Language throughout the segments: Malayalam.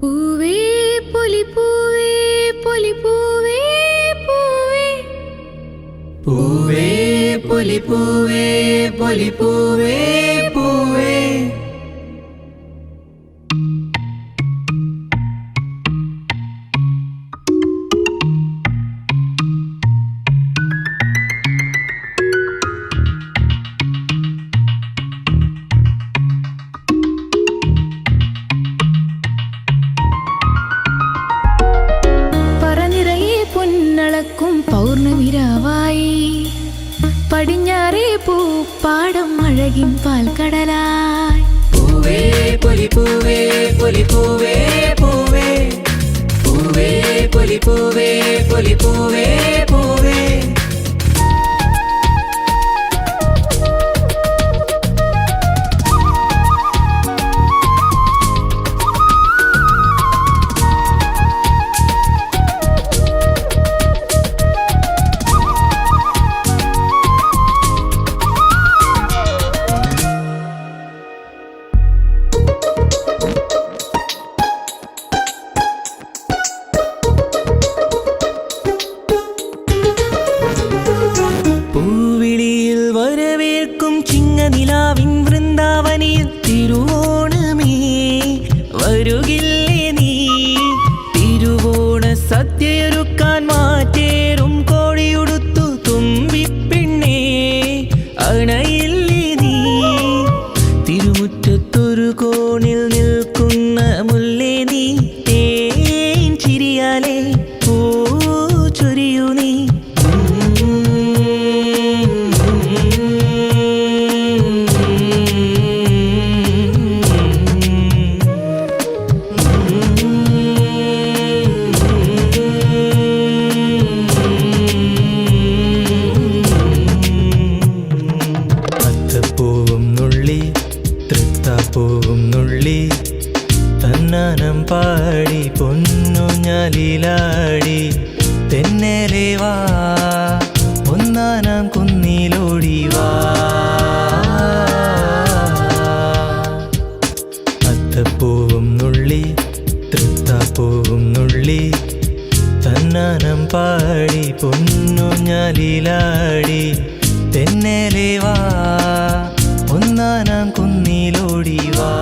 പൂവേ പൊലിപ്പൂവേ പൊലിപ്പൂവേ പൂവേ പൂവേ പൊലിപ്പൂവേ പൊലിപ്പൂവേ പൂവേ പൗർണമിരാവായി പടിഞ്ഞാറേ പൂപ്പാടം അഴകിൻ പാൽക്കടലായി. പൂവേ പൊലിപ്പൂവേ പൊലിപ്പൂവേ പൂവേ പൂവേ പൊലിപ്പൂവേ പൊലിപ്പൂവേ പൂവേ നിലാവിൻ വൃന്ദാവനിൽ തിരുവോണമേ വരുകില്ലേ നീ? തിരുവോണ സദ്യയൊരുക്കാൻ മാറ്റേറും കോഴിയുടുത്തു തുമ്പിപ്പെണ്ണേ അണയില്ലേ നീ? തിരുമുറ്റത്തൊരു കോണിൽ നിൽക്കുന്ന മുല്ലേ നീ തേൻ ചിരിയാലേ പൂ ചൊരിയൂ നീ. തൃത്താപ്പൂവും നുള്ളി തന്നാനം പാടി പൊന്നുഞ്ഞാലിലാടി തെന്നലെ വാ ഒന്നാനാം കുന്നിലോടി വാ. അത്തപ്പൂവും നുള്ളി തൃത്താപ്പൂവും നുള്ളി തന്നാനം പാടി പൊന്നുഞ്ഞാലിലാടി തെന്നലെ വാ ഒന്നാനാം കുന്നിലോടി വാ.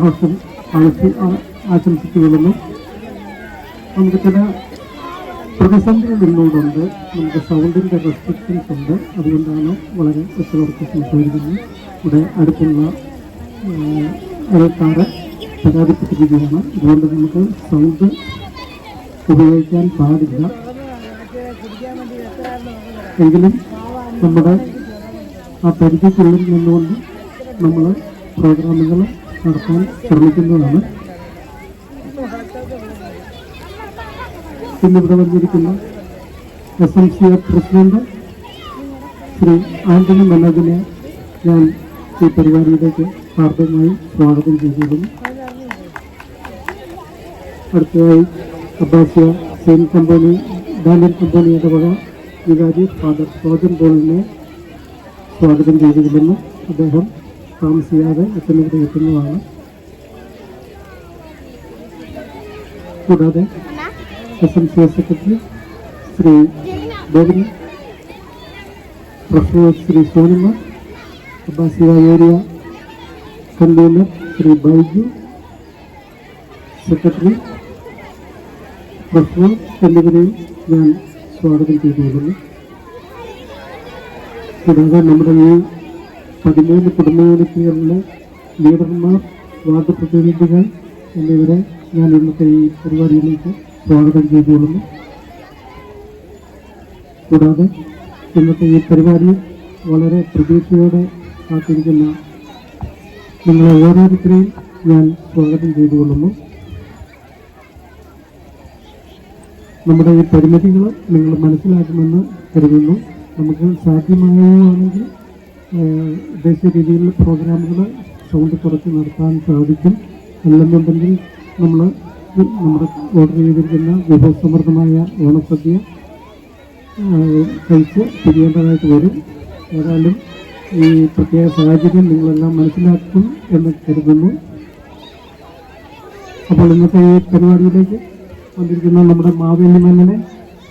ഓണാഘോഷം ആശംസിച്ചുകൊള്ളുന്നു. നമുക്ക് ചില പ്രതിസന്ധികൾ ഇന്നുകൊണ്ട് നമുക്ക് സൗണ്ടിൻ്റെ റെസ്ട്രിക്ഷൻസ് ഉണ്ട്. അതുകൊണ്ടാണ് വളരെ ഒച്ചവർക്ക് സംസാരിക്കുന്നത്. ഇവിടെ അടുത്തുള്ള അയൽക്കാരെ പരാതിപ്പെട്ടിരിക്കുകയാണ്. അതുകൊണ്ട് നമുക്ക് സൗണ്ട് ഉപയോഗിക്കാൻ പാടില്ല. എങ്കിലും നമ്മുടെ ആ പരിധിക്കുള്ളിൽ നിന്നുകൊണ്ട് നമ്മൾ പ്രോഗ്രാമുകൾ നടത്താൻ ശ്രമിക്കുന്നതാണ്. ഇന്നിവിടെ വന്നിരിക്കുന്ന SMCA പ്രസിഡന്റ് ശ്രീ ആന്റണി മനോജിനെ ഞാൻ ഈ പരിപാടിയിലേക്ക് ഹാർദമായി സ്വാഗതം ചെയ്തിരുന്നു. അടുത്തതായി അബ്ബാസിയ സെയിൻ കമ്പനി ഡാനിയൽ കമ്പനിയുടെ വക വികാരി ഫാദർ സോജൻ പോളിനെ സ്വാഗതം ചെയ്തിരുന്നു. അദ്ദേഹം താമസിയാതെ എത്തുന്നവിടെ എത്തുന്നതാണ്. കൂടാതെ SMCA secretary Shri Bobin, professor Shri Sonima, Abbasiya area convener Shri Baiju, secretary professor എന്നിവരെയും ഞാൻ സ്വാഗതം ചെയ്തുകൊള്ളുന്നു. കൂടാതെ നമ്മുടെ ഈ 13 കുടുംബ യൂണിറ്റുകളിലെ ലീഡർമാർ, വാർഡ് പ്രതിനിധികൾ എന്നിവരെ ഞാൻ ഇന്നത്തെ ഈ പരിപാടിയിലേക്ക് സ്വാഗതം ചെയ്തുകൊള്ളുന്നു. കൂടാതെ ഇന്നത്തെ ഈ പരിപാടിയിൽ വളരെ പ്രതീക്ഷയോടെ കാത്തിരിക്കുന്ന നിങ്ങളെ ഓരോരുത്തരെയും ഞാൻ സ്വാഗതം ചെയ്തുകൊള്ളുന്നു. നമ്മുടെ ഈ പരിമിതികൾ നിങ്ങൾ മനസ്സിലാക്കുമെന്ന് കരുതുന്നു. നമുക്ക് സാധ്യമാവുകയാണെങ്കിൽ ദേശീയ രീതിയിലുള്ള പ്രോഗ്രാമുകൾ സൗണ്ട് കുറച്ച് നടത്താൻ സാധിക്കും. അല്ലെന്നുണ്ടെങ്കിൽ നമ്മുടെ ഓർഡർ ചെയ്തിരിക്കുന്ന വിഭവസമൃദ്ധമായ ഓണസദ്യ കഴിച്ച് പിരിയേണ്ടതായിട്ട് വരും. ഏതായാലും ഈ പ്രത്യേക സാഹചര്യം നിങ്ങളെല്ലാം മനസ്സിലാക്കും എന്ന് കരുതുന്നു. അപ്പോൾ ഇന്നത്തെ ഈ പരിപാടിയിലേക്ക് വന്നിരിക്കുന്ന നമ്മുടെ മാവേലി മന്നനെ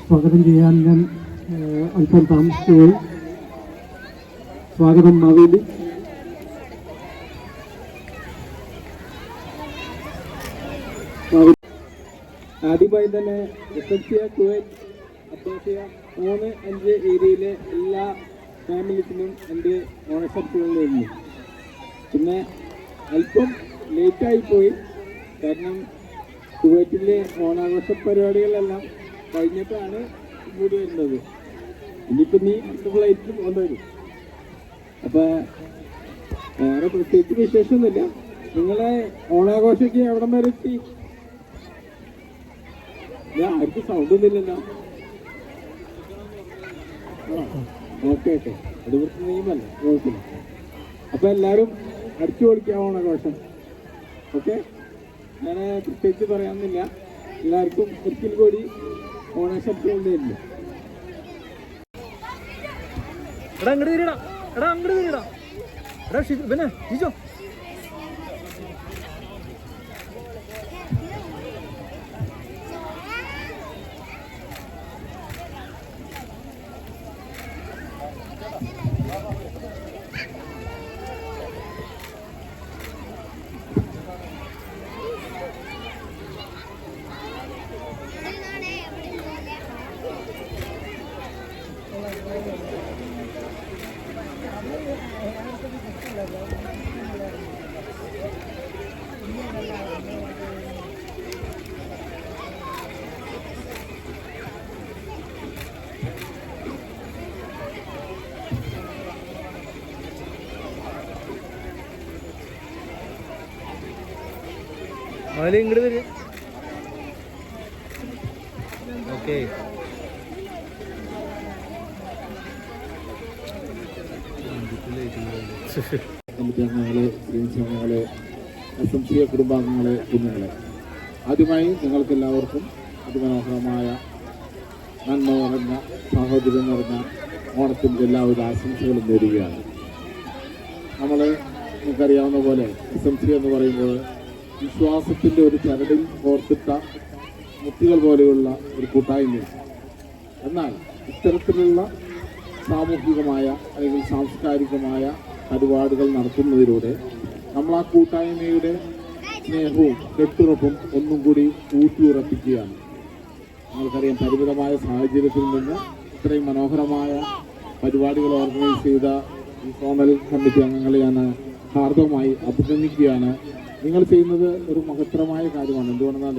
സ്വാഗതം ചെയ്യാൻ ഞാൻ അല്പം താമസിച്ചുപോയി. സ്വാഗതം മാവേലി. ആദ്യമായി തന്നെ SMCA കുവൈറ്റ് അബ്ബാസിയ 3-5 ഏരിയയിലെ എല്ലാ ഫാമിലീസിനും എൻ്റെ ഓണസദ്യകൾ നേരുന്നു. പിന്നെ അല്പം ലേറ്റായിപ്പോയി, കാരണം കുവൈറ്റിലെ ഓണാഘോഷ പരിപാടികളെല്ലാം കഴിഞ്ഞിട്ടാണ് കൂടി വരുന്നത്. ഇനിയിപ്പോൾ നീ അടുത്ത ഫ്ലൈറ്റിൽ കൊണ്ടുവരും. അപ്പോൾ വേറെ പ്രത്യേകിച്ച് വിശേഷമൊന്നുമില്ല. നിങ്ങളെ ഓണാഘോഷയ്ക്ക് എവിടം വരെ എത്തി? ഞാൻ ആർക്കും സൗണ്ട് ഒന്നുമില്ലല്ലോ. ഓക്കെ ഓക്കെ, അത് കുറച്ച് നിയമല്ല, കുഴപ്പമില്ല. അപ്പോൾ എല്ലാവരും അടിച്ചു പൊളിക്കാം ഓണാഘോഷം. ഓക്കെ, ഞാൻ പ്രത്യേകിച്ച് പറയാമെന്നില്ല. എല്ലാവർക്കും ഒരിക്കൽ കൂടി ഓണാശംസകൾ നേരുന്നു. എടാ അങ്ങോട്ട് തിരിടാ, എടാ അങ്ങോട്ട് തിരിടാ, എടാ പിന്നെ ജിജോ അതിൽ ഇങ്ങോട്ട് വരും. ഓക്കെ, അംഗങ്ങളെ, സ്ത്രീസംഘങ്ങളെ, SMCA കുടുംബാംഗങ്ങളെ, കുഞ്ഞുങ്ങളെ, ആദ്യമായി നിങ്ങൾക്കെല്ലാവർക്കും അതിമനോഹരമായ നന്മ നിറഞ്ഞ സാഹോദര്യം നിറഞ്ഞ ഓണത്തിൻ്റെ എല്ലാവിധ ആശംസകളും നേരുകയാണ്. നമുക്കറിയാവുന്ന പോലെ SMCA എന്ന് പറയുമ്പോൾ വിശ്വാസത്തിൻ്റെ ഒരു ചരടിൽ കോർത്തിട്ട മുത്തുകൾ പോലെയുള്ള ഒരു കൂട്ടായ്മയാണ്. എന്നാൽ ഇത്തരത്തിലുള്ള സാമൂഹികമായ അല്ലെങ്കിൽ സാംസ്കാരികമായ പരിപാടികൾ നടത്തുന്നതിലൂടെ നമ്മൾ ആ കൂട്ടായ്മയുടെ സ്നേഹവും കെട്ടുറപ്പും ഒന്നും കൂടി ഊട്ടിയുറപ്പിക്കുകയാണ്. നിങ്ങൾക്കറിയാം, പരിമിതമായ സാഹചര്യത്തിൽ നിന്ന് ഇത്രയും മനോഹരമായ പരിപാടികൾ ഓർഗനൈസ് ചെയ്ത ഈ സോണൽ കമ്മിറ്റി അംഗങ്ങളെ ഞാൻ ഹാർദവമായി അഭിനന്ദിക്കുകയാണ്. നിങ്ങൾ ചെയ്യുന്നത് ഒരു മഹത്തരമായ കാര്യമാണ്. എന്തുകൊണ്ടെന്നാൽ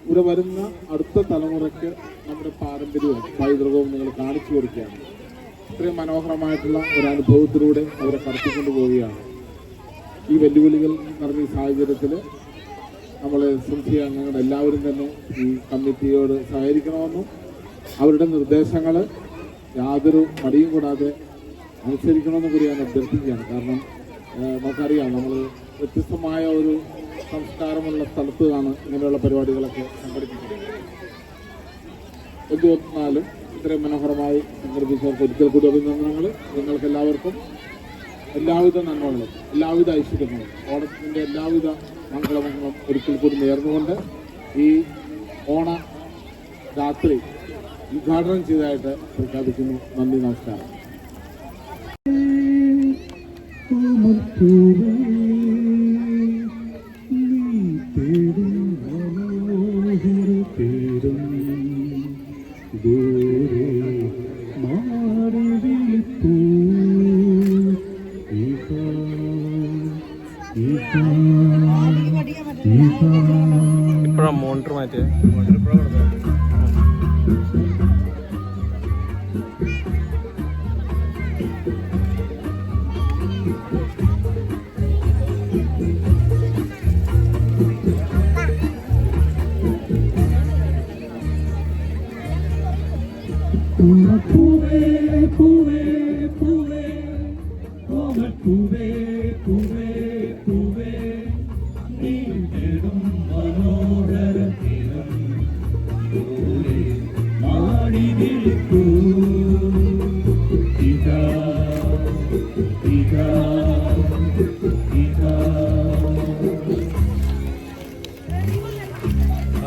ഇവിടെ വരുന്ന അടുത്ത തലമുറയ്ക്ക് നമ്മുടെ പാരമ്പര്യവും പൈതൃകവും നിങ്ങൾ കാണിച്ചു കൊടുക്കുകയാണ്. ഇത്രയും മനോഹരമായിട്ടുള്ള ഒരു അനുഭവത്തിലൂടെ അവരെ കടത്തിക്കൊണ്ടു പോവുകയാണ്. ഈ വെല്ലുവിളികൾ നിറഞ്ഞ ഈ സാഹചര്യത്തിൽ നമ്മൾ സംശയ അംഗങ്ങൾ എല്ലാവരും തന്നെ ഈ കമ്മിറ്റിയോട് സഹകരിക്കണമെന്നും അവരുടെ നിർദ്ദേശങ്ങൾ യാതൊരു മടിയും കൂടാതെ അനുസരിക്കണമെന്നും കൂടി ഞാൻ അഭ്യർത്ഥിക്കുകയാണ്. കാരണം നമുക്കറിയാം, നമ്മൾ വ്യത്യസ്തമായ ഒരു സംസ്കാരമുള്ള സ്ഥലത്താണ് ഇങ്ങനെയുള്ള പരിപാടികളൊക്കെ സംഘടിപ്പിക്കുന്നത്. എന്തുവന്നാലും ഇത്രയും മനോഹരമായി സംഘടിപ്പിച്ചവർക്ക് ഒരിക്കൽ കൂടി അഭിനന്ദനങ്ങൾ. നിങ്ങൾക്ക് എല്ലാവർക്കും എല്ലാവിധ നന്മകളും എല്ലാവിധ ഐശ്വര്യങ്ങളും ഓണത്തിൻ്റെ എല്ലാവിധ മംഗളമംഗളം ഒരിക്കൽ കൂടി നേർന്നുകൊണ്ട് ഈ ഓണ രാത്രി ഉദ്ഘാടനം ചെയ്തതായിട്ട് പ്രഖ്യാപിക്കുന്നു. നന്ദി, നമസ്കാരം. ഇപ്പോഴാണ് മോണിറ്റർ മാറ്റിയത്. മോണിറ്റർ ഇപ്പോഴാണ്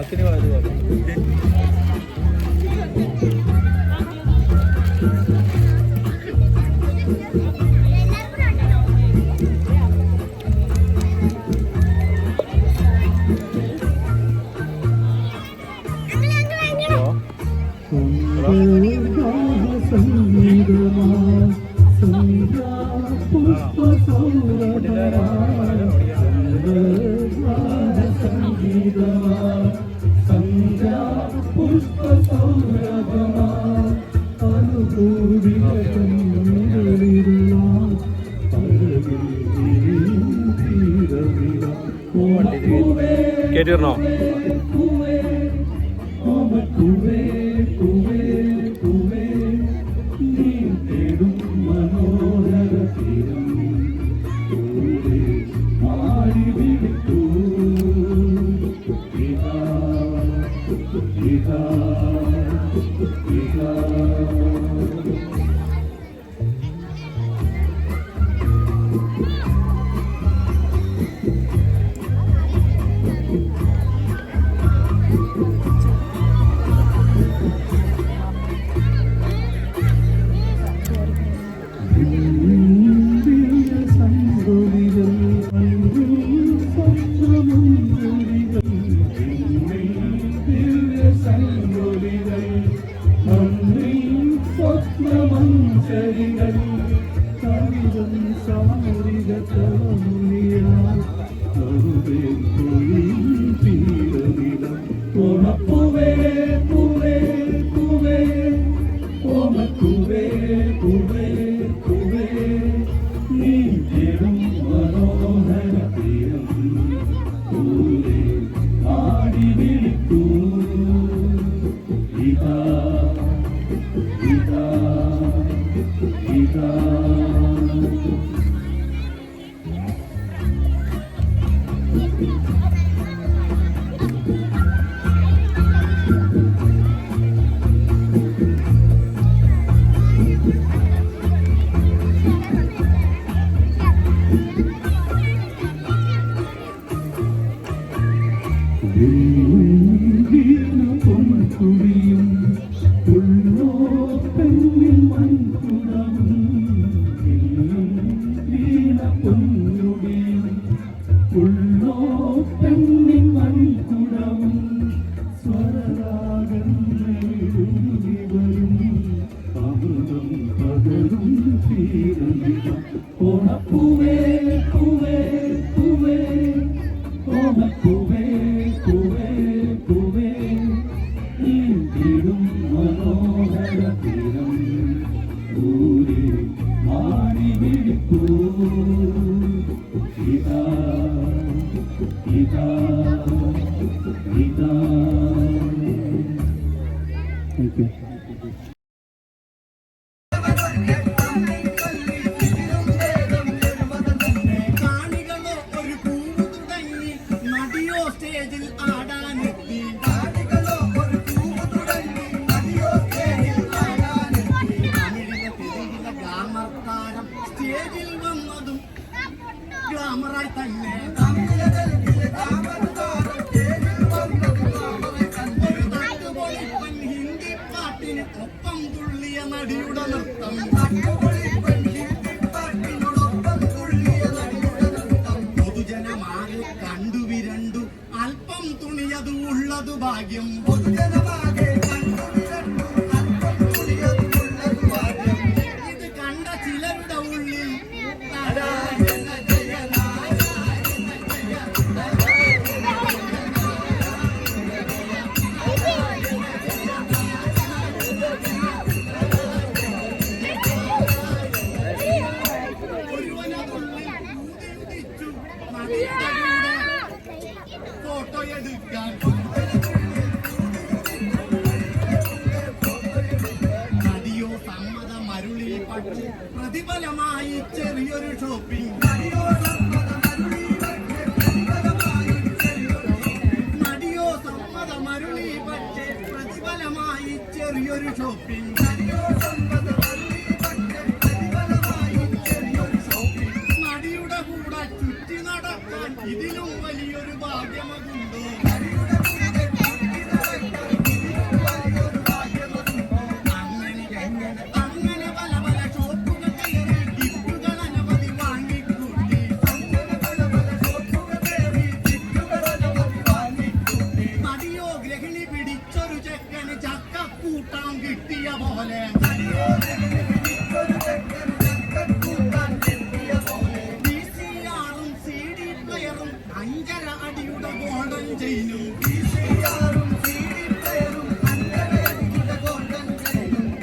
അതിന് വളരെ കേട്ടിരുന്നോ? ചിലരുടെ നൃത്തം പൊതുജനമാകെ കണ്ടു വിരണ്ടു അല്പം തുണിയതു ഉള്ളതു ഭാഗ്യം പൊതുജനമാകെ കണ്ടു വിരണ്ടു അല്പം തുണിയതു ഉള്ളതു ഭാഗ്യം ഇത് കണ്ട ചിലരുടെ ഉള്ളിൽ നാരായണ ജയ നാരായണ ജയ ഫോട്ടോ എടുക്കാൻ നദിയോ സമ്മതം അരുളി പക്ഷി പ്രതിഫലമായി ചെറിയൊരു ഷോപ്പിംഗ് നദിയോ സമ്മതം അരുളി പക്ഷേ പ്രതിഫലമായി ചെറിയൊരു ഷോപ്പിംഗ് നടിയുടെ കൂടെ ചുറ്റി നടക്കാൻ ഇതിലും വലിയൊരു ഭാഗ്യമതുണ്ടോ അങ്ങനെ പല പല ഷോപ്പുകൾ കയറി ഗിഫ്റ്റുകൾ അനവധി വാങ്ങിക്കൂട്ടി നടിയോ ഗ്രഹിണി പിടിച്ചൊരു ചെക്കന് ചക്കക്കൂട്ടാൻ കിട്ടിയ പോലെ അടിയുടെ ഗോൾഡൻ ചെയിനും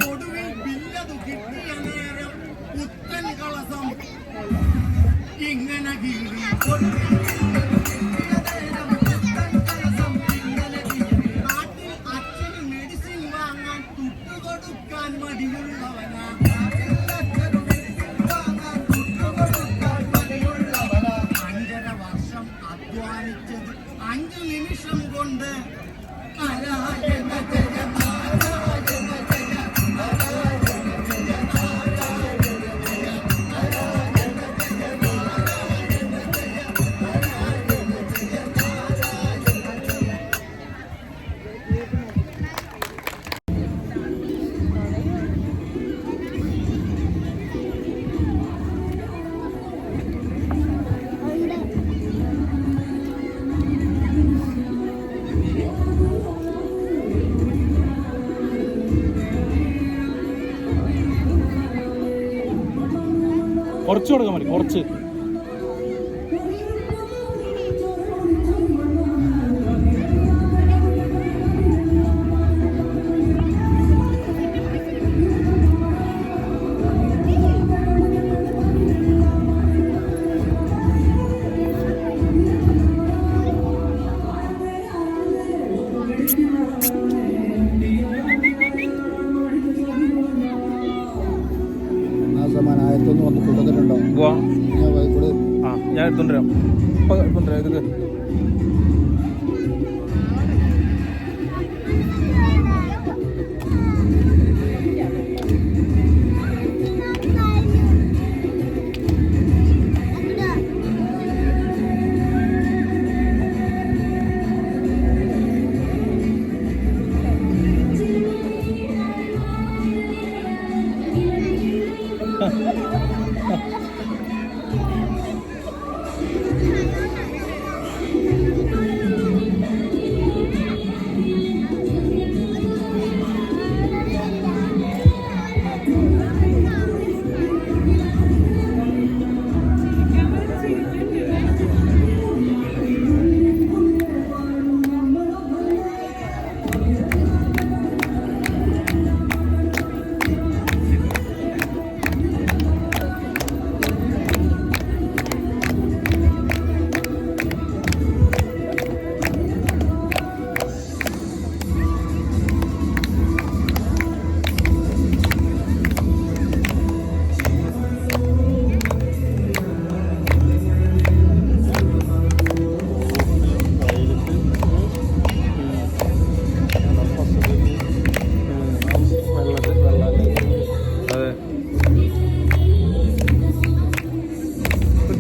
ഒടുവിൽ ബില്ലതു കിട്ടിയ നേരം പുത്തൻ കളസം ഇങ്ങനെ കീറി നാട്ടിൽ അച്ഛന് മെഡിസിൻ വാങ്ങാൻ തുട്ടുകൊടുക്കാൻ മടിയുള്ളവനാ 5.5 വർഷം അധ്വാനിച്ചത് 5 നിമിഷം കൊണ്ട് നാരായണ ജയ നാരായണ ജയ നാരായണ ജയ നാരായണ ജയ നാരായണ ജയ നാരായണ ജയ നാരായണ ജയ നാരായണ ജയ. കുറച്ച് കൊടുക്കാൻ മതി കുറച്ച് പോവാ ആ ഞാൻ എടുത്തോണ്ടിരാം ഇപ്പം എടുത്തോണ്ടിരാം ഇതൊക്കെ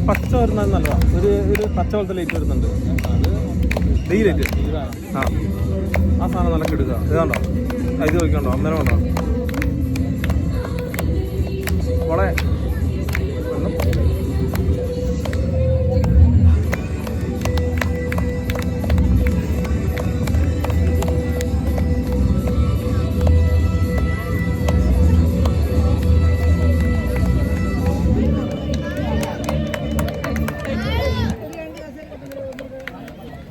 പച്ച വരുന്നത് നല്ലതാണ്. ഒരു പച്ച പോലത്തെ ലൈറ്റ് വരുന്നുണ്ട്. ഈ ലൈറ്റ് ആ സാധനം നല്ല കിടുക. ഇതാണ്ടോ ഇത് നോക്കിക്കണ്ടോ അന്നേരം ഉണ്ടോ മോളെ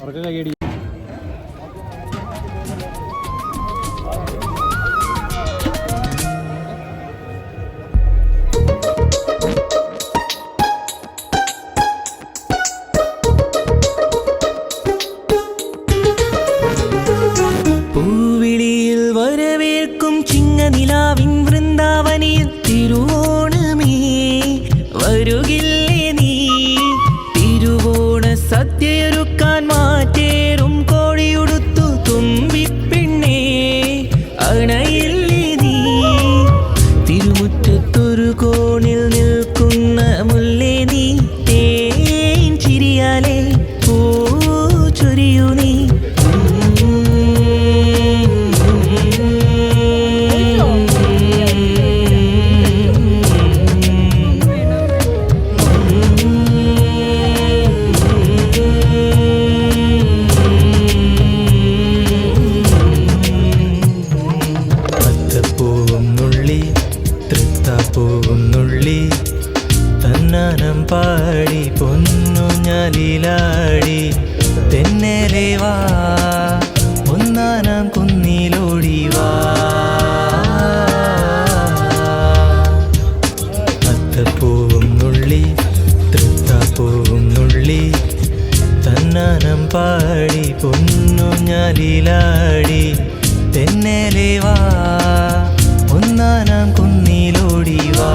അവർക്ക് കൈയടി. പൂവിളിയിൽ വരവേൽക്കും ചിങ്ങനിലാവിൻ വൃന്ദാവനിൽ തിരുവോണമേ വരുകില്ലേ നീ? തിരുവോണ സദ്യയൊരുക്കാൻ മാറ്റേറും കോഴിയുടുത്തു തുമ്പിപ്പെണ്ണേ അണയില്ലേ നീ? തിരുമുറ്റത്തൊരു കോണിൽ നിൽക്കുന്ന മുല്ലേ നീ, തേൻ ചിരിയാലേ പൂ ചൊരിയൂ നീ. അത്തപ്പൂവും നുള്ളി തൃത്താപ്പൂവും നുള്ളി തന്നാനം പാടി പൊന്നുഞ്ഞാലിലാടി തെന്നലെ വാ ഒന്നാനാം കുന്നിലോടി വാ. അത്തപ്പൂവും നുള്ളി തൃത്താപ്പൂവും നുള്ളി തന്നാനം പാടി പൊന്നുഞ്ഞാലിലാടി തെന്നലെ വാ ഒന്നാനാം കുന്നിലോടി വാ.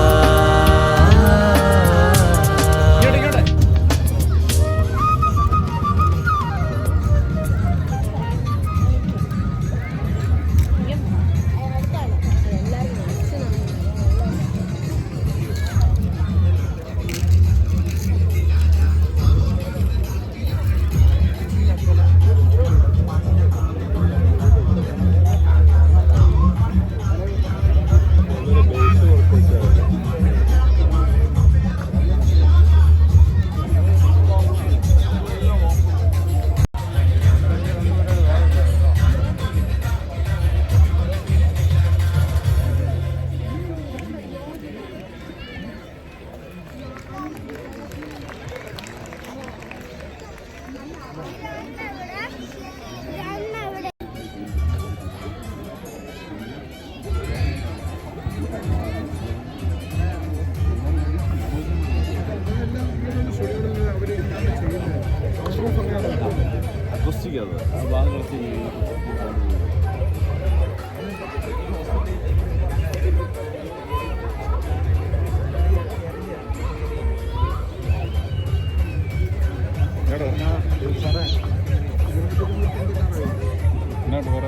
ഇങ്ങോട്ട്